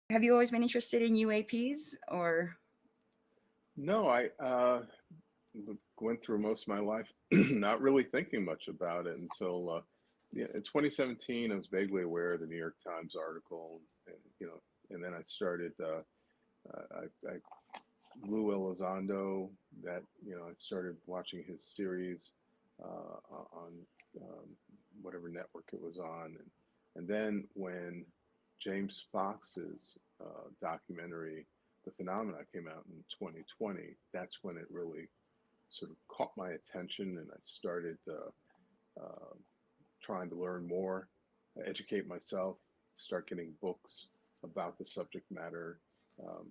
Have you always been interested in UAPs or? No, I went through most of my life not really thinking much about it until yeah, in 2017. I was vaguely aware of the New York Times article, and and then I started. I Lou Elizondo. That I started watching his series on whatever network it was on, and then when James Fox's documentary, The Phenomena, came out in 2020, that's when it really sort of caught my attention, and I started uh, trying to learn more, educate myself, start getting books about the subject matter, um,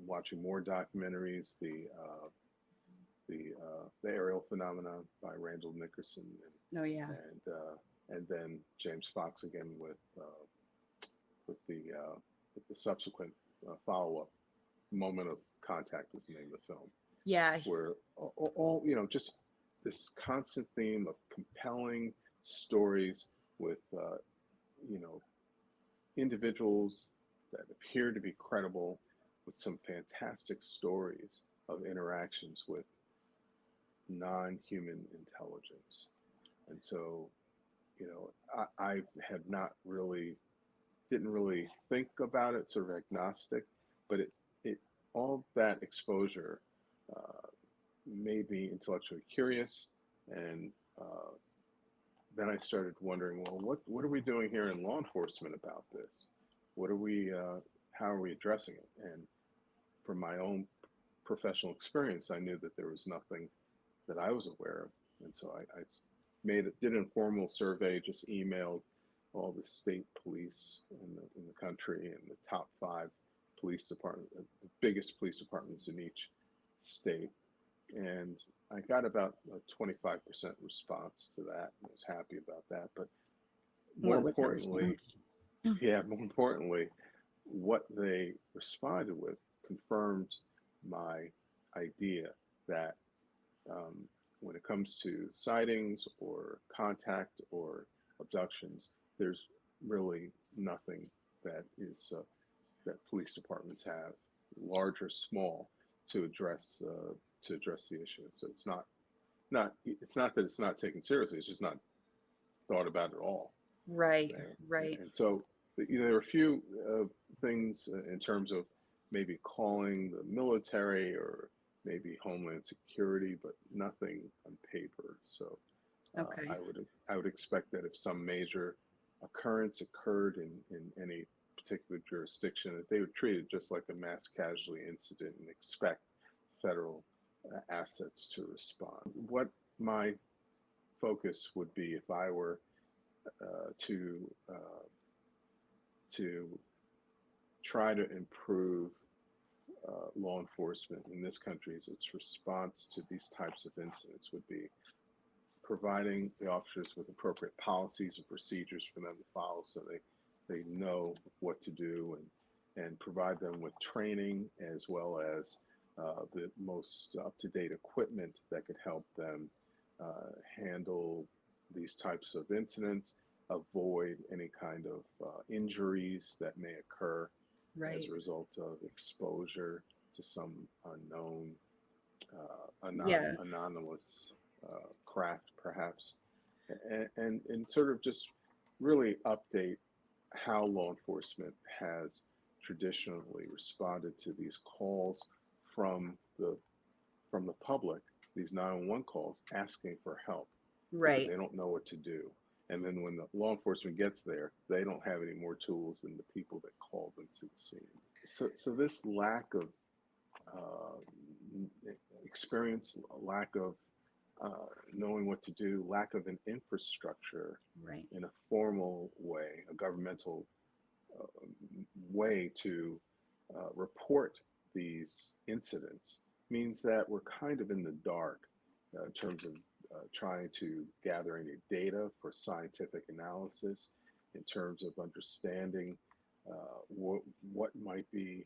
watching more documentaries, the aerial phenomena by Randall Nickerson, Oh yeah. and then James Fox again with the subsequent follow up. Moment of Contact was the name of the film, Yeah. where all just this constant theme of compelling stories with you know individuals that appear to be credible, with some fantastic stories of interactions with non-human intelligence. And so, I had not really, didn't really think about it, sort of agnostic, but it all that exposure uh, made me intellectually curious, and uh, then I started wondering, well, what are we doing here in law enforcement about this? What are we? How are we addressing it? And from my own professional experience, I knew that there was nothing that I was aware of, and so I did an informal survey, just emailed all the state police in the country and the top five police department, the biggest police departments in each state, and I got about a 25% response to that. I was happy about that, but more What was the importantly, response? yeah, more importantly, what they responded with confirmed my idea that um, when it comes to sightings or contact or abductions, there's really nothing that is that police departments have, large or small, to address the issue. So it's not that it's not taken seriously. It's just not thought about at all. Right, And, right. and so there are a few things in terms of maybe calling the military or maybe Homeland Security, but nothing on paper. So Okay. I would expect that if some major occurrence occurred in any particular jurisdiction, that they would treat it just like a mass casualty incident and expect federal assets to respond. What my focus would be if I were uh, to uh, to try to improve law enforcement in this country's its response to these types of incidents would be providing the officers with appropriate policies and procedures for them to follow, so they know what to do, and provide them with training as well as the most up-to-date equipment that could help them handle these types of incidents, avoid any kind of injuries that may occur as Right. a result of exposure to some unknown, Yeah. anomalous craft, perhaps, and sort of just really update how law enforcement has traditionally responded to these calls from the from the public, these 911 calls asking for help because Right. they don't know what to do. And then when the law enforcement gets there, they don't have any more tools than the people that called them to the scene. So this lack of uh, experience, lack of knowing what to do, lack of an infrastructure Right. in a formal way, a governmental uh, way to report these incidents means that we're kind of in the dark in terms of trying to gather any data for scientific analysis, in terms of understanding what might be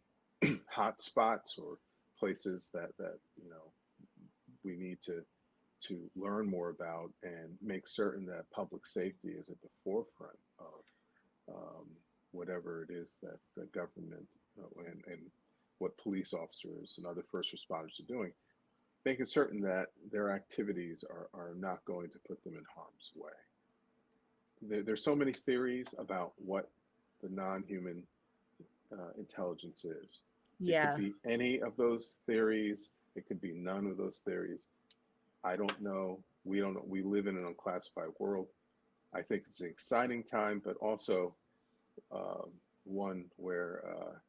hot spots or places that we need to learn more about and make certain that public safety is at the forefront of whatever it is that the government and what police officers and other first responders are doing, making certain that their activities are not going to put them in harm's way. There's so many theories about what the non-human intelligence is. It could Yeah. be any of those theories. It could be none of those theories. I don't know. We don't know. We live in an unclassified world. I think it's an exciting time, but also um, one where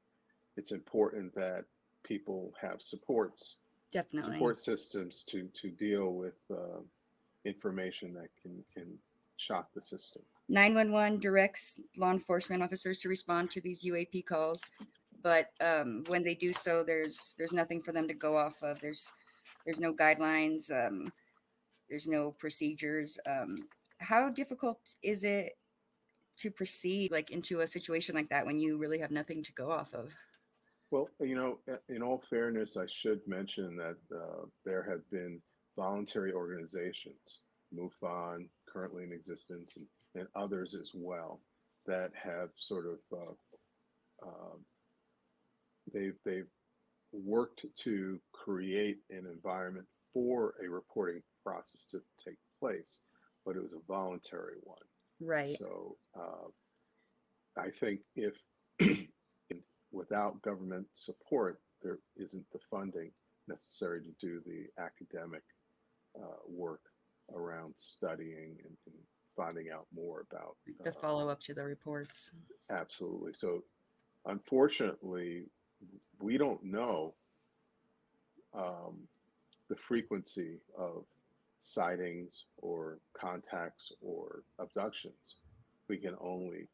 it's important that people have Definitely. support systems to deal with information that can shock the system. 911 directs law enforcement officers to respond to these UAP calls, but when they do so, there's nothing for them to go off of. There's no guidelines. There's no procedures. How difficult is it to proceed like into a situation like that when you really have nothing to go off of? Well, in all fairness, I should mention that there have been voluntary organizations, MUFON, currently in existence, and others as well, that have sort of uh, they've worked to create an environment for a reporting process to take place, but it was a voluntary one. Right. So I think if without government support, there isn't the funding necessary to do the academic work around studying and finding out more about. The follow up to the reports. Absolutely. So, unfortunately, we don't know um, the frequency of sightings or contacts or abductions. We can only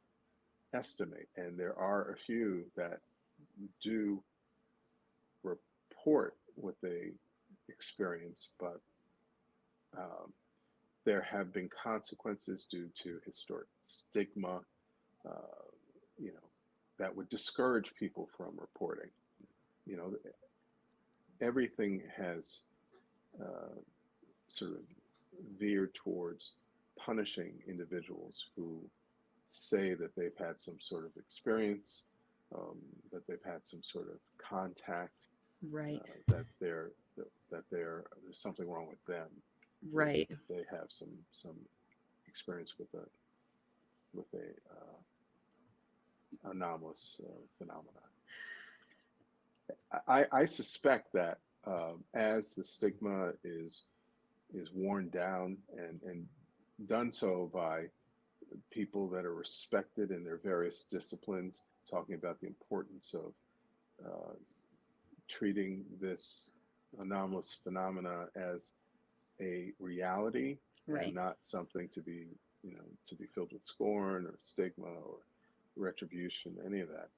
estimate, and there are a few that do report what they experience, but um, there have been consequences due to historic stigma, uh, you know, that would discourage people from reporting. You know, everything has uh, sort of veered towards punishing individuals who say that they've had some sort of experience, that they've had some sort of contact, Right. that there's something wrong with them Right. if they have some experience with a anomalous phenomena. I suspect that as the stigma is worn down and done so by people that are respected in their various disciplines, talking about the importance of uh, treating this anomalous phenomena as a reality and Right. not something to be, to be filled with scorn or stigma or retribution, any of that.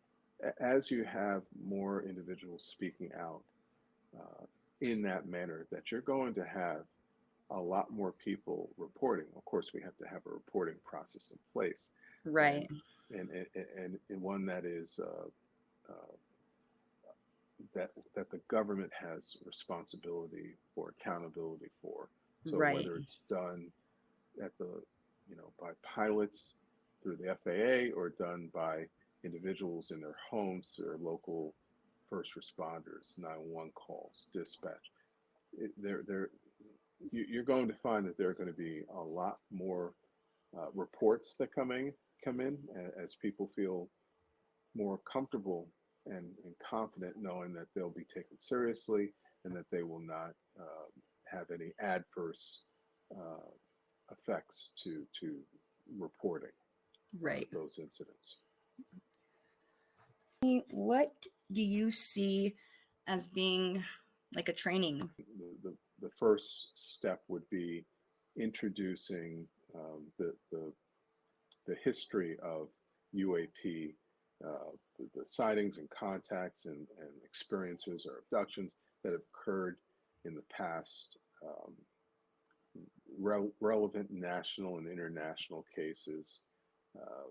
As you have more individuals speaking out in that manner, that you're going to have a lot more people reporting. Of course, we have to have a reporting process in place, and Right. and one that is uh, that the government has responsibility for, accountability for. So Right. whether it's done at the, by pilots through the FAA or done by individuals in their homes, their local first responders, 911 calls, dispatch. They're you're going to find that there are going to be a lot more reports that come in as people feel more comfortable and confident knowing that they'll be taken seriously and that they will not have any adverse uh, effects to reporting Right. those incidents. What do you see as being like a training? The first step would be introducing the history of UAP, the sightings and contacts and experiences or abductions that have occurred in the past, relevant national and international cases, uh,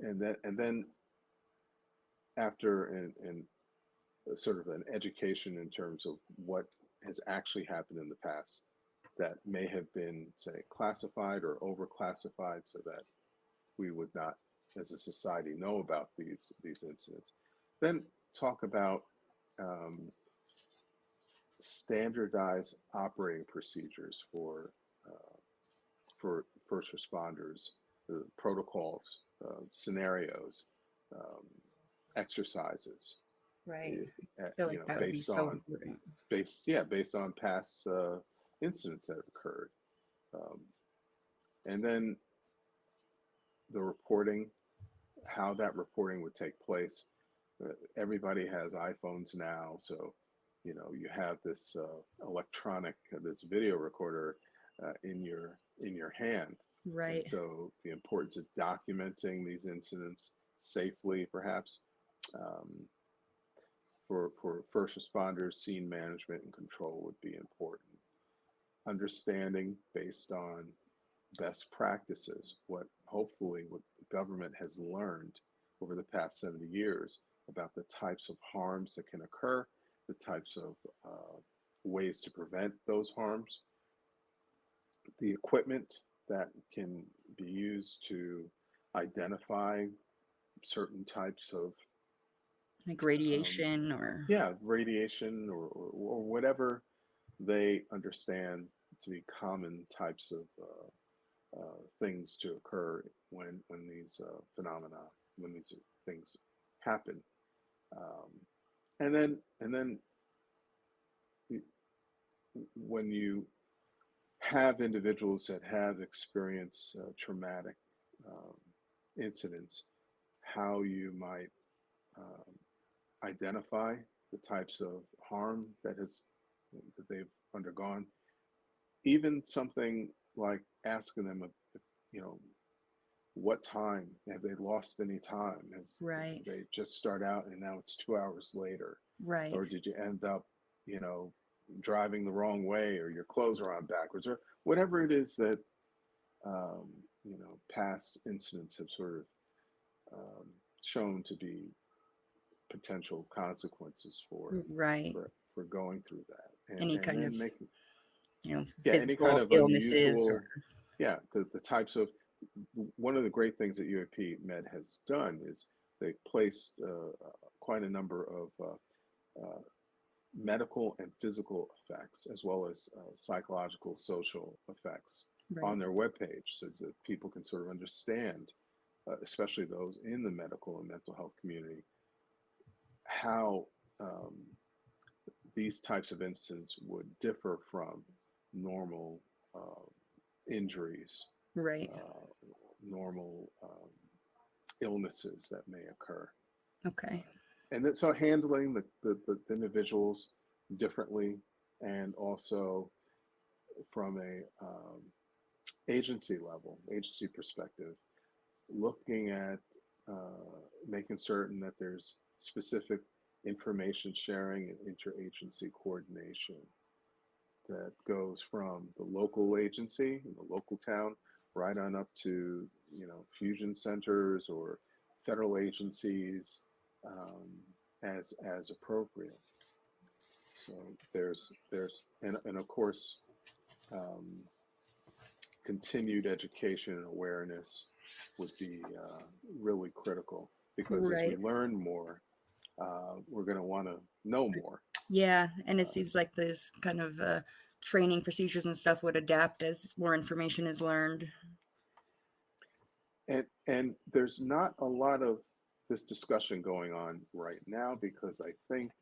and then after and sort of an education in terms of what has actually happened in the past that may have been, say, classified or overclassified, so that we would not, as a society, know about these incidents. then talk about um, standardized operating procedures for first responders, the protocols, scenarios, um, exercises, Right. eh, I feel like that would be so important. based on past incidents that have occurred, um, and then the reporting, how that reporting would take place. Everybody has iPhones now, so you have this this video recorder in your hand, and Right. so the importance of documenting these incidents safely, perhaps, um, for first responders, scene management and control would be important. Understanding based on best practices, what the government has learned over the past 70 years about the types of harms that can occur, the types of ways to prevent those harms, the equipment that can be used to identify certain types of Like um, radiation or yeah, radiation or whatever they understand to be common types of things to occur when these phenomena, when these things happen, um, and then when you have individuals that have experienced traumatic um, incidents, how you might um, identify the types of harm that they've undergone, even something like asking them, you know, what time have they lost any time? right. Did they just start out and now it's 2 hours later, Right. or did you end up, you know, driving the wrong way, or your clothes are on backwards, or whatever it is that um, past incidents have sort of shown to be potential consequences Right. for going through that, Any and kind then of, making any kind physical of illnesses or unusual, the types of, one of the great things that UAP Med has done is they placed quite a number of medical and physical effects, as well as psychological, social effects right. on their webpage, so that people can sort of understand, especially those in the medical and mental health community, how um, these types of incidents would differ from normal injuries, Right. uh, normal illnesses that may occur. Okay. And then, so handling the individuals differently, and also from a agency perspective, looking at making certain that there's specific information sharing and interagency coordination that goes from the local agency in the local town right on up to fusion centers or federal agencies, um, as appropriate. So and of course, um, continued education and awareness would be really critical, because as we Right. learn more, we're going to want to know more. Yeah. And it Uh, seems like this kind of training procedures and stuff would adapt as more information is learned. and there's not a lot of this discussion going on right now, because I think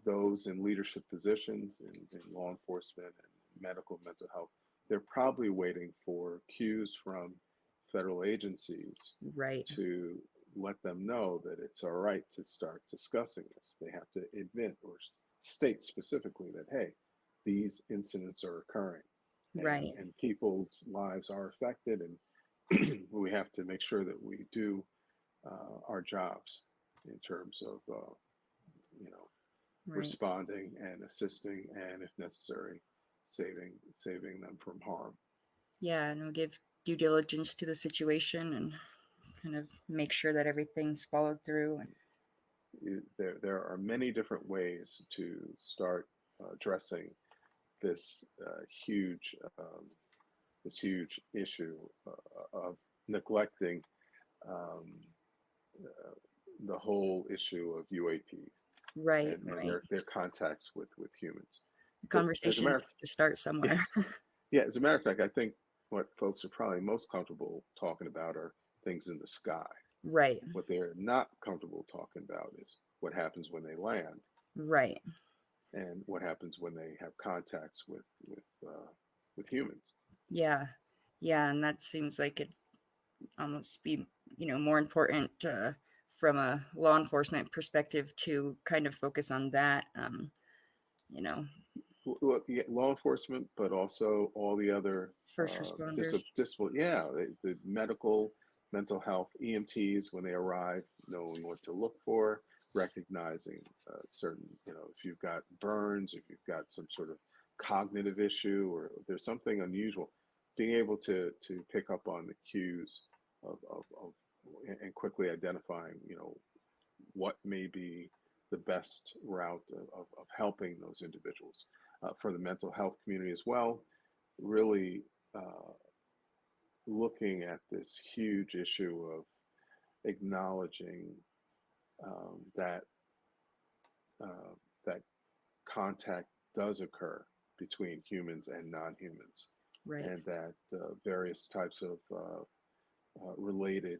those in leadership positions in law enforcement and medical mental health, they're probably waiting for cues from federal agencies Right. to let them know that it's all right to start discussing this. They have to admit or state specifically that, hey, these incidents are occurring, Right. and people's lives are affected, and we have to make sure that we do our jobs in terms of you know Right. responding and assisting, and if necessary, saving them from harm. Yeah. And we'll give due diligence to the situation and kind of make sure that everything's followed through. There are many different ways to start addressing this huge this huge issue of neglecting um, uh, the whole issue of UAPs Right, and right. their contacts with humans. The But as a conversations matter have to start of, somewhere. yeah, as a matter of fact, I think what folks are probably most comfortable talking about are things in the sky. Right, What they're not comfortable talking about is what happens when they land right. and what happens when they have contacts with humans. Yeah, yeah, and that seems like it almost be, more important from a law enforcement perspective to kind of focus on that. You know, Well, yeah, law enforcement, but also all the other first responders. yeah, the medical, mental health, EMTs when they arrive, knowing what to look for, recognizing certain, if you've got burns, if you've got some sort of cognitive issue, or there's something unusual, being able to pick up on the cues of and quickly identifying, what may be the best route of helping those individuals. For the mental health community as well, really uh, looking at this huge issue of acknowledging that uh, that contact does occur between humans and non-humans, Right, and that various types of related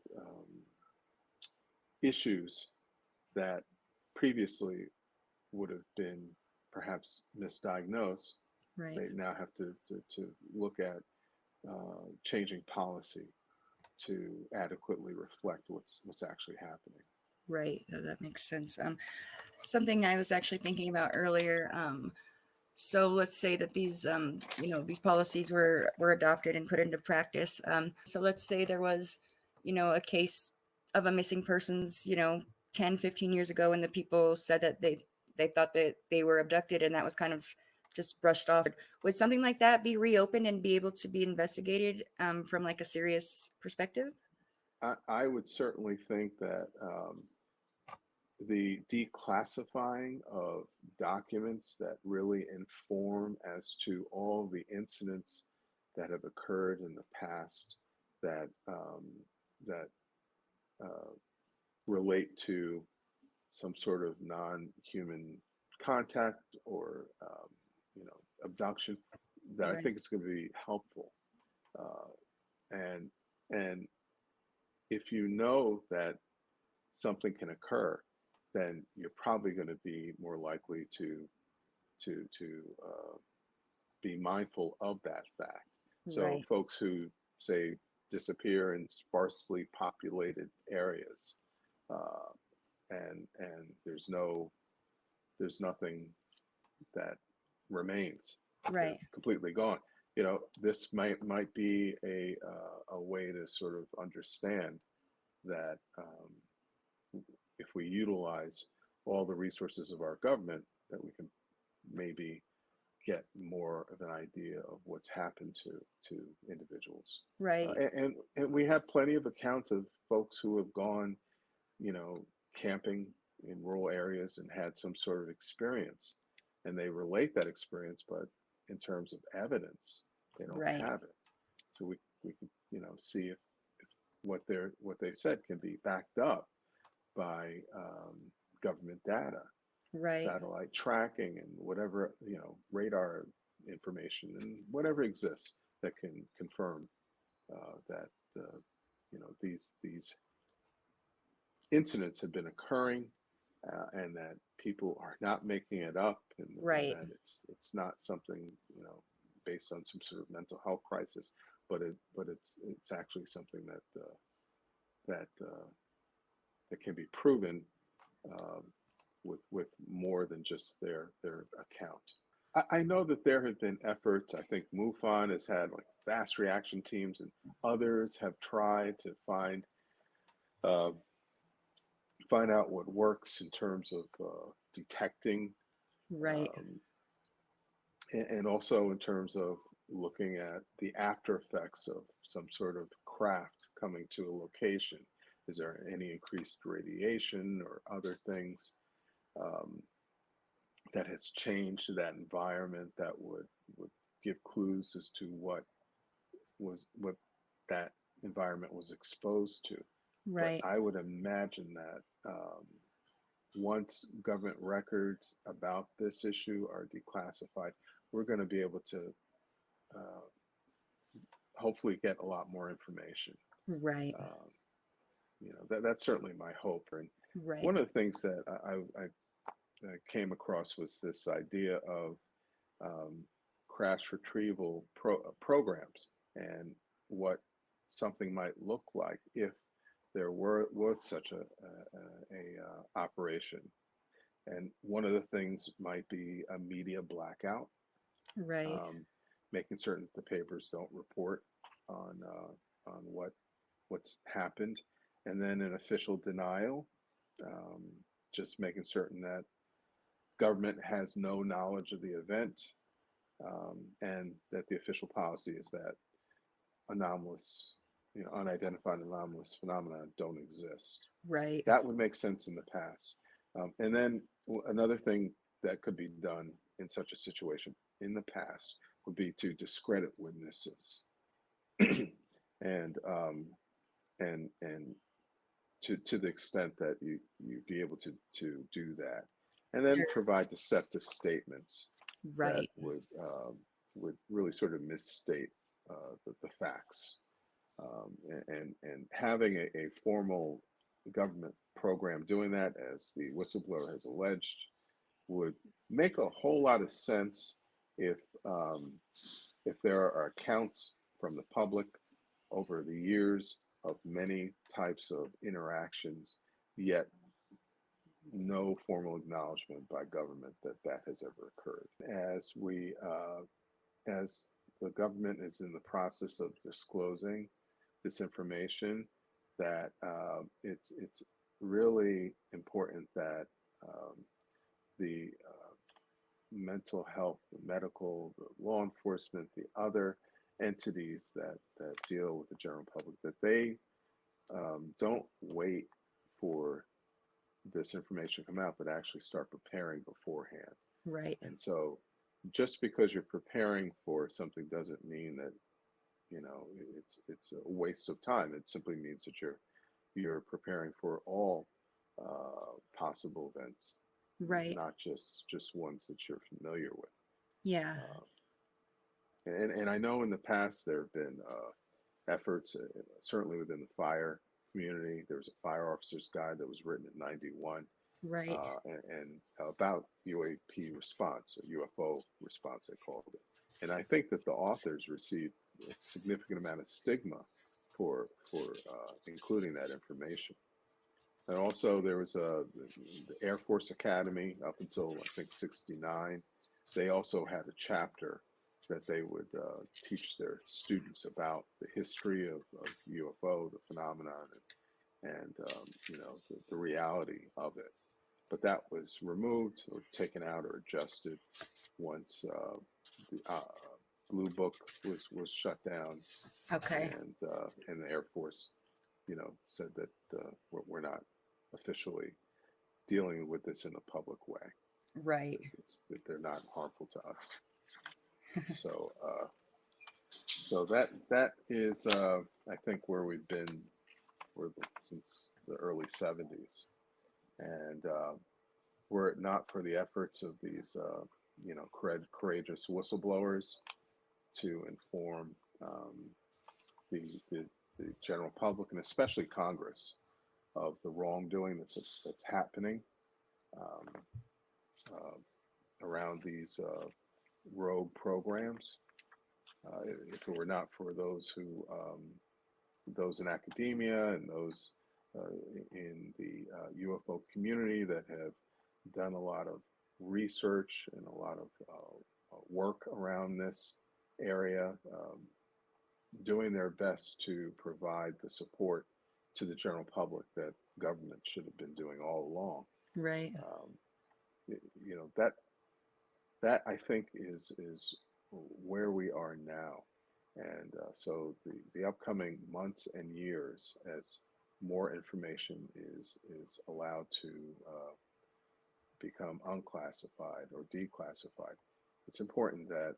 issues that previously would have been perhaps misdiagnosed, right, they now have to look at changing policy to adequately reflect what's actually happening. right. That makes sense. Something I was actually thinking about earlier. So let's say that these policies were adopted and put into practice. So let's say there was, a case of a missing persons, 10, 15 years ago, and the people said that they thought that they were abducted, and that was kind of just brushed off. Would something like that be reopened and be able to be investigated from like a serious perspective? I would certainly think that the declassifying of documents that really inform as to all the incidents that have occurred in the past that that uh, relate to some sort of non-human contact or abduction, that I Right, think is going to be helpful. Uh, and and if you know that something can occur, then you're probably going to be more likely to be mindful of that fact. So right, folks who say disappear in sparsely populated areas, uh, and there's nothing that remains. They're right, completely gone. This might be a way to sort of understand that if we utilize all the resources of our government, that we can maybe get more of an idea of what's happened to individuals. right, And we have plenty of accounts of folks who have gone, you know, camping in rural areas and had some sort of experience, and they relate that experience, but in terms of evidence, they don't right, have it. So we can, see if what they said can be backed up by government data, right, satellite tracking, and whatever, radar information and whatever exists that can confirm that these incidents have been occurring, and that people are not making it up, and right, that it's not something, based on some sort of mental health crisis, but it's actually something that can be proven um, with more than just their account. I know that there have been efforts. I think MUFON has had like fast reaction teams, and others have tried to uh, find out what works in terms of detecting, right, um, and also in terms of looking at the after effects of some sort of craft coming to a location. Is there any increased radiation or other things um, that has changed that environment that would give clues as to what that environment was exposed to? But right. I would imagine that um, once government records about this issue are declassified, we're going to be able to uh, hopefully get a lot more information. Right. Um, that's certainly my hope. And Right. one of the things that I came across was this idea of um, crash retrieval programs and what something might look like if there was such a operation. And one of the things might be a media blackout, Right. um, making certain that the papers don't report on what's happened, and then an official denial, um, just making certain that government has no knowledge of the event, and that the official policy is that anomalous, unidentified anomalous phenomena don't exist. Right. That would make sense in the past. And then another thing that could be done in such a situation in the past would be to discredit witnesses, and and to the extent that you be able to do that, and then Sure. provide deceptive statements that Right. would really sort of misstate the facts, and having a formal government program doing that, as the whistleblower has alleged, would make a whole lot of sense if um, if there are accounts from the public over the years of many types of interactions, yet no formal acknowledgement by government that that has ever occurred. As the government is in the process of disclosing this information, that it's really important that um, the mental health, the medical, the law enforcement, the other entities that deal with the general public, that they don't wait for this information to come out, but actually start preparing beforehand. Right. And so, just because you're preparing for something doesn't mean that it's a waste of time. It simply means that you're preparing for all possible events, Right. not just ones that you're familiar with. Yeah. Uh, and I know in the past there have been efforts, certainly within the fire community. There was a fire officer's guide that was written in '91, Right. and about UAP response, or UFO response, they called it. And I think that the authors received a significant amount of stigma for including that information. And also, there was the Air Force Academy up until I think '69. They also had a chapter that they would teach their students about the history of UFO, the phenomenon, and the reality of it. But that was removed or taken out or adjusted once the Blue Book was shut down, Okay. and the Air Force, said that we're not officially dealing with this in a public way. Right. That they're not harmful to us. So that is I think where we've been since the early '70s, and were it not for the efforts of these courageous whistleblowers to inform the, the the general public, and especially Congress, of the wrongdoing that's happening um, around these rogue programs. If it were not for those in academia and those in the UFO community that have done a lot of research and a lot of work around this area, doing their best to provide the support to the general public that government should have been doing all along. Right. Um, that I think is where we are now, and so the upcoming months and years, as more information is allowed to become unclassified or declassified, it's important that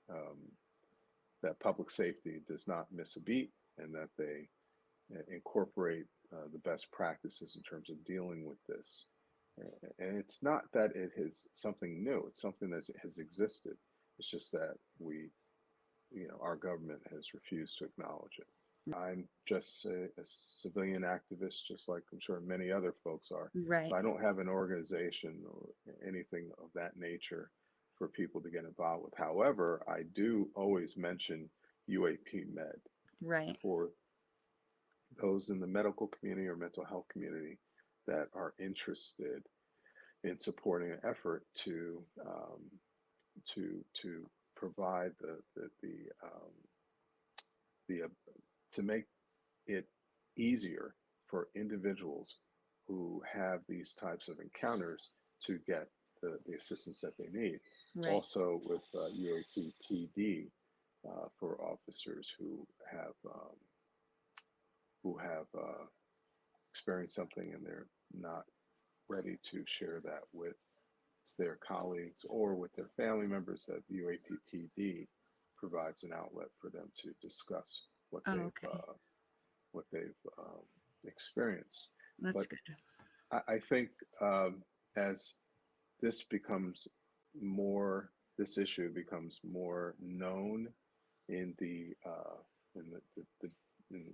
um, that public safety does not miss a beat, and that they incorporate the best practices in terms of dealing with this. And it's not that it is something new, it's something that has existed. It's just that our government has refused to acknowledge it. I'm just a civilian activist, just like I'm sure many other folks are. So Right. I don't have an organization or anything of that nature for people to get involved with. However, I do always mention UAP Med Right. for those in the medical community or mental health community that are interested in supporting an effort to provide the to make it easier for individuals who have these types of encounters to get the assistance that they need. Right. Also with UAP for officers who have experienced something and they're not ready to share that with their colleagues or with their family members, that UAPPD provides an outlet for them to discuss what Oh, they've okay. experienced. That's But good. I think as this becomes this issue becomes more known in the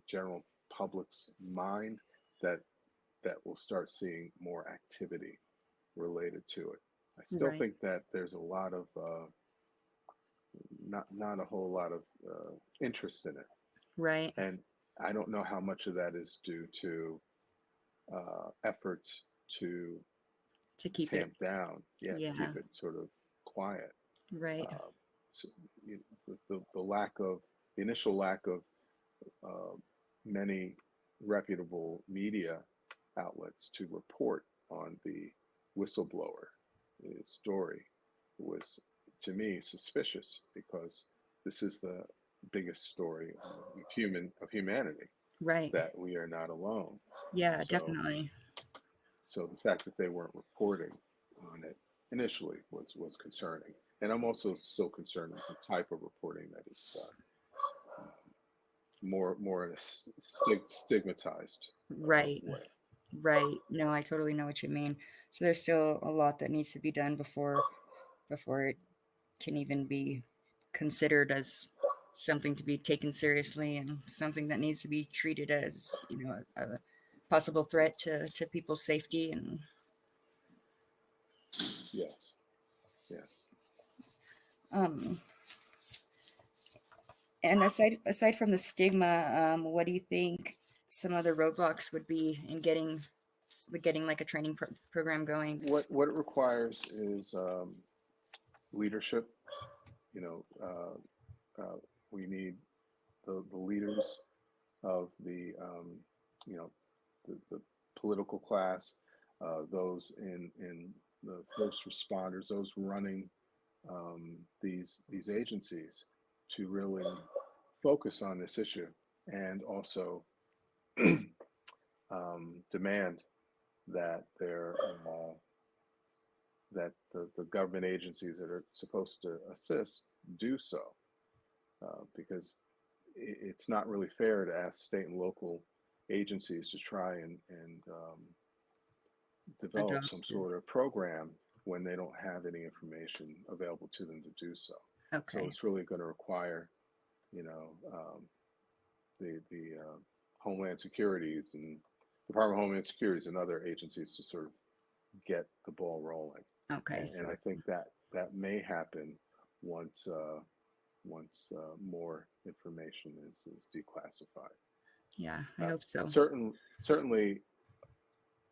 general public's mind, that we'll start seeing more activity related to it. I still Right. think that there's a lot of not a whole lot of interest in it, Right. and I don't know how much of that is due to efforts to To keep it. tamp down, yeah, to Yeah. keep it sort of quiet. Right. Um, so, the lack of the initial lack of uh, many reputable media outlets to report on the whistleblower story was, to me, suspicious, because this is the biggest story of humanity, Right. that we are not alone. Yeah, So definitely. the fact that they weren't reporting on it initially was concerning, and I'm also still concerned with the type of reporting that is done, more in a stigmatized Right. way. Right. No, I totally know what you mean. So there's still a lot that needs to be done before it can even be considered as something to be taken seriously and something that needs to be treated as, a possible threat to people's safety. And Yes, yes. um and aside from the stigma, what do you think some other roadblocks would be in getting like a training program going? What it requires is leadership. You know, we need the leaders of the political class, those in the first responders, those running these agencies, to really focus on this issue, and also demand that the government agencies that are supposed to assist do so, because it's not really fair to ask state and local agencies to try and develop Adopt some is sort of program when they don't have any information available to them to do so. So okay. it's really going to require, you know, the Homeland Securities and Department of Homeland Securities and other agencies to sort of get the ball rolling. Okay, And so I think that may happen once more information is declassified. yeah, I hope so. Certainly,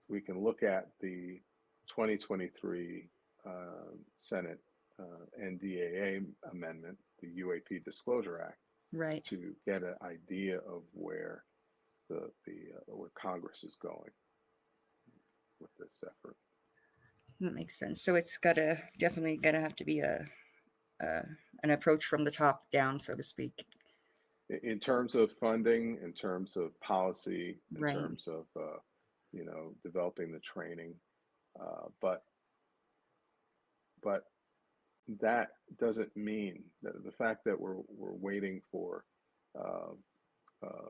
we can look at the 2023 Senate NDAA amendment, the UAP Disclosure Act, Right. to get an idea of where Congress is going with this effort. That makes sense. So it's definitely gotta have to be a an approach from the top down, so to speak. In terms of funding, in terms of policy, in Right. terms of developing the training, but but that doesn't mean that the fact that we're waiting for uh, uh,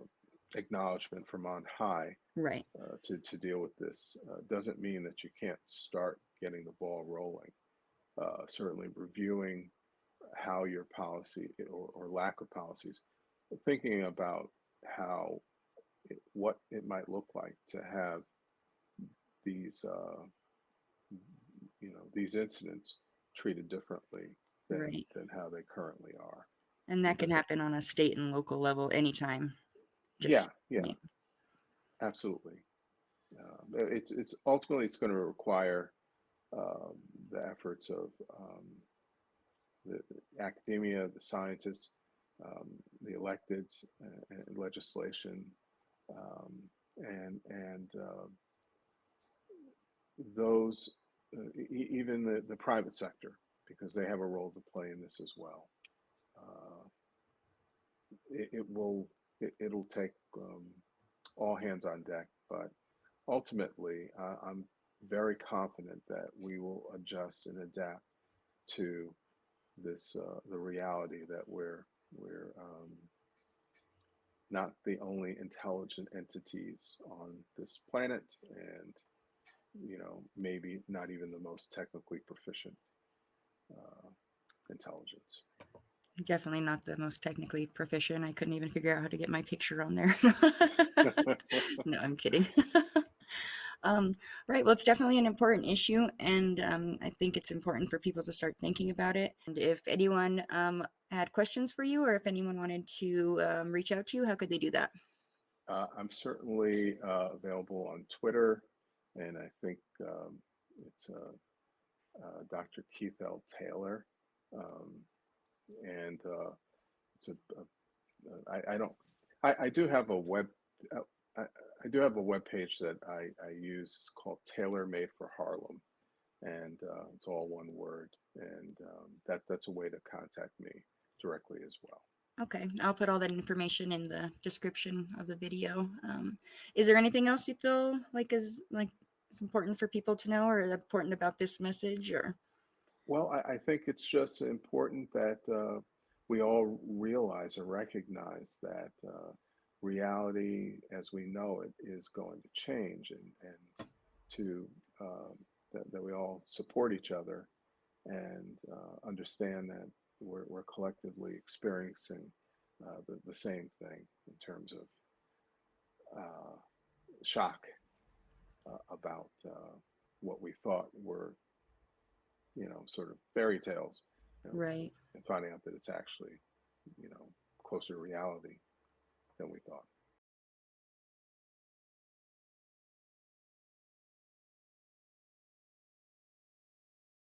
acknowledgement from on high Right. to deal with this doesn't mean that you can't start getting the ball rolling. Certainly reviewing how your policy or lack of policies, thinking about what it might look like to have these these incidents treated differently Right. than how they currently are. And that can Because happen on a state and local level anytime. yeah, Just yeah, yeah. absolutely. It's ultimately it's going to require um, the efforts of the academia, the scientists, um, the electeds, and legislation, um, and those even the private sector, because they have a role to play in this as well. Uh, it will it'll take all hands on deck, but ultimately, I'm very confident that we will adjust and adapt to this the reality that we're not the only intelligent entities on this planet, and maybe not even the most technically proficient uh, intelligence. Definitely not the most technically proficient. I couldn't even figure out how to get my picture on there. No, I'm kidding. um, right. Well, it's definitely an important issue, and I think it's important for people to start thinking about it. And if anyone had questions for you, or if anyone wanted to reach out to you, how could they do that? I'm certainly available on Twitter, and I think it's Dr. Keith L. Taylor, um, and it's I don't I do have a uh, I, I do have a web page that I use. It's called Tailor Made for Harlem, and it's all one word, and that's a way to contact me directly as well. Okay, I'll put all that information in the description of the video. Is there anything else you feel like is important for people to know, or important about this message, or? Well, I think it's just important that we all realize and recognize that reality as we know it is going to change, and to that we all support each other and understand that we're collectively experiencing the same thing in terms of shock about what we thought were, sort of fairy tales, you know, Right. and finding out that it's actually, you know, closer to reality than we thought.